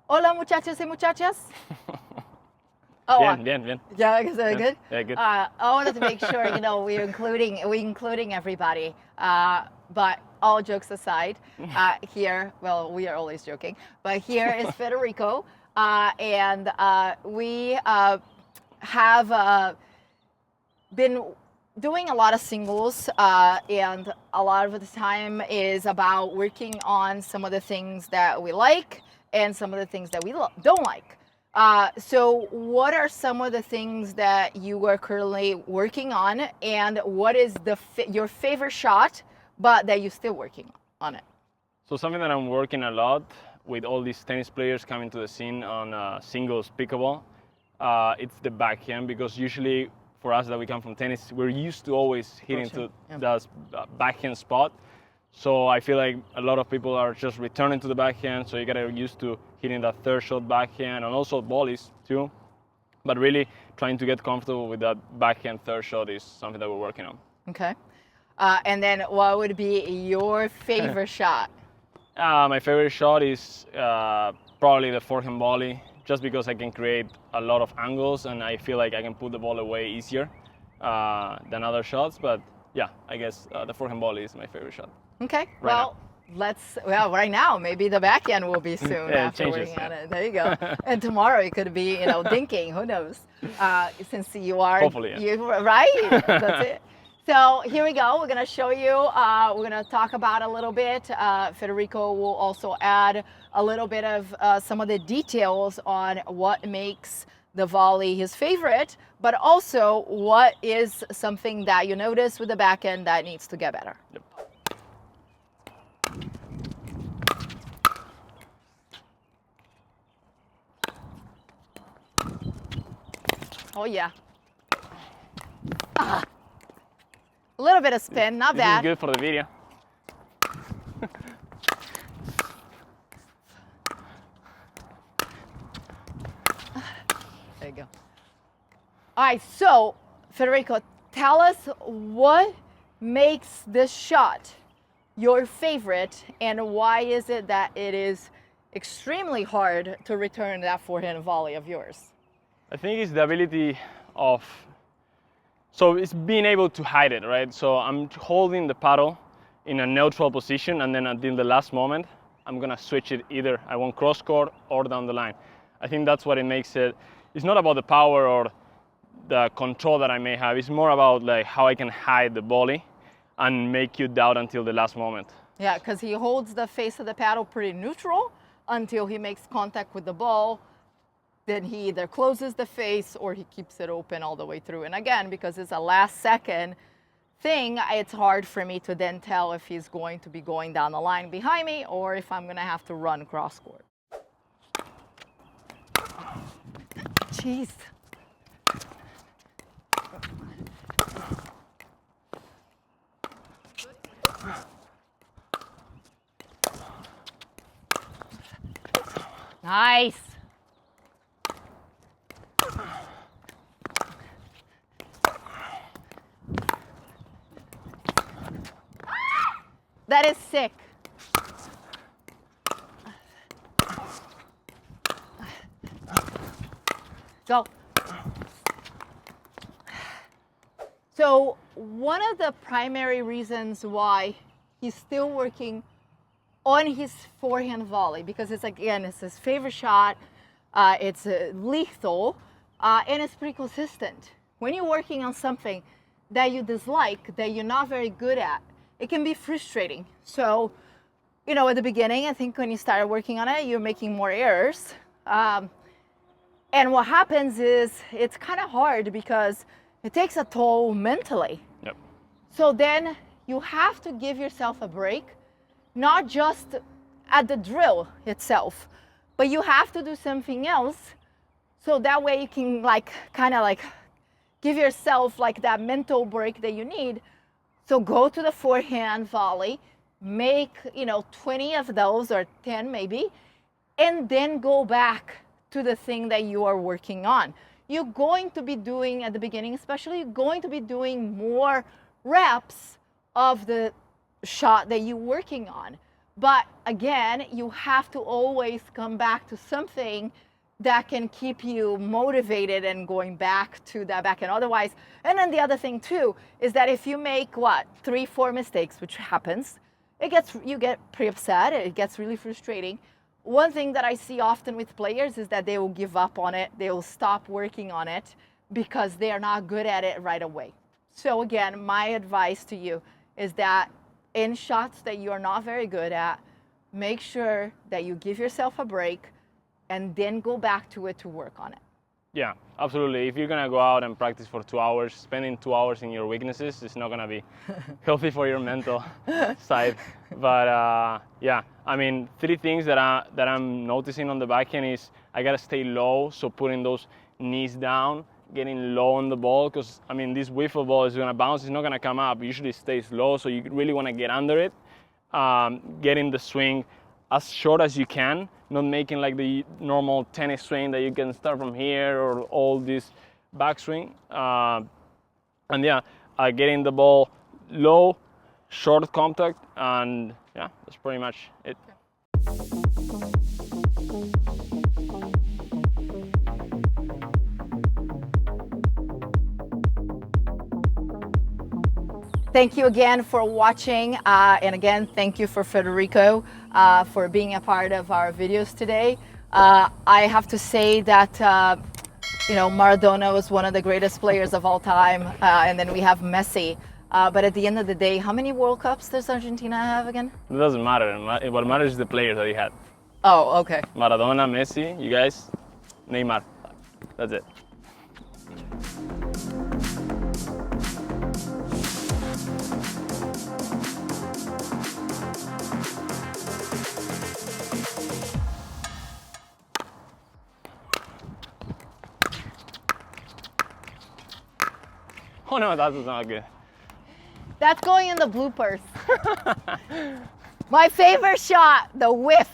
Hola, muchachos y muchachas. Oh, Bien. Yeah, is that good? Yeah, good. I wanted to make sure, we're including everybody. But all jokes aside, here, well, we are always joking, but here is Federico, and we have been doing a lot of singles, and a lot of the time is about working on some of the things that we like and some of the things that we don't like. So what are some of the things that you are currently working on, and what is your favorite shot, but that you're still working on it? So something that I'm working a lot with all these tennis players coming to the scene on singles pickleball, it's the backhand, because usually for us that we come from tennis, we're used to always hitting to the backhand spot. So I feel like a lot of people are just returning to the backhand, so you gotta get used to hitting that third shot backhand, and also volleys too. But really trying to get comfortable with that backhand third shot is something that we're working on. Okay. And then what would be your favorite shot? My favorite shot is probably the forehand volley, just because I can create a lot of angles and I feel like I can put the ball away easier than other shots. But yeah, I guess the forehand volley is my favorite shot. Okay, right now, maybe the backhand will be soon after changes, working on it. There you go. And tomorrow it could be, dinking, who knows? Since you are, hopefully, yeah. Right? That's it. So here we go. We're going to show you, we're going to talk about a little bit. Federico will also add a little bit of some of the details on what makes the volley his favorite, but also what is something that you notice with the backhand that needs to get better. Yep. Oh yeah. A little bit of spin, not bad. This is good for the video. There you go. All right, so Federico, tell us what makes this shot your favorite, and why is it that it is extremely hard to return that forehand volley of yours? I think it's the ability of, so it's being able to hide it, right? So I'm holding the paddle in a neutral position, and then until the last moment, I'm gonna switch it, either I want cross court or down the line. I think that's what it makes it. It's not about the power or the control that I may have. It's more about like how I can hide the volley and make you doubt until the last moment. Yeah, because he holds the face of the paddle pretty neutral until he makes contact with the ball. Then he either closes the face or he keeps it open all the way through. And again, because it's a last second thing, it's hard for me to then tell if he's going to be going down the line behind me or if I'm going to have to run cross court. Jeez. Nice. That is sick. Go. So one of the primary reasons why he's still working on his forehand volley, because it's his favorite shot, it's lethal, and it's pretty consistent. When you're working on something that you dislike, that you're not very good at, it can be frustrating. So, at the beginning, I think when you started working on it, you're making more errors. And what happens is it's kind of hard because it takes a toll mentally. Yep. So then you have to give yourself a break, not just at the drill itself, but you have to do something else so that way you can give yourself that mental break that you need. So go to the forehand volley, make 20 of those or 10 maybe, and then go back to the thing that you are working on. You're going to be doing, at the beginning especially, you're going to be doing more reps of the shot that you're working on. But again, you have to always come back to something that can keep you motivated and going back to that backhand. Otherwise, and then the other thing too is that if you make 3, 4 mistakes, which happens, you get pretty upset. It gets really frustrating. One thing that I see often with players is that they will give up on it. They will stop working on it because they are not good at it right away. So again, my advice to you is that in shots that you are not very good at, make sure that you give yourself a break and then go back to it to work on it. Yeah, absolutely. If you're gonna go out and practice for 2 hours, spending 2 hours in your weaknesses is not gonna be healthy for your mental side. But yeah, I mean, 3 things that I'm noticing on the backhand is I gotta stay low, so putting those knees down, getting low on the ball, because I mean, this wiffle ball is gonna bounce, it's not gonna come up. It usually stays low, so you really wanna get under it. Getting the swing as short as you can, not making like the normal tennis swing that you can start from here or all this backswing. And yeah, getting the ball low, short contact, and yeah, that's pretty much it. Thank you again for watching, and again, thank you for Federico for being a part of our videos today. I have to say that Maradona was one of the greatest players of all time, and then we have Messi. But at the end of the day, how many World Cups does Argentina have again? It doesn't matter. What matters is the players that he had. Oh, okay. Maradona, Messi, you guys, Neymar. That's it. Oh no, that was not good. That's going in the bloopers. My favorite shot, the whiff.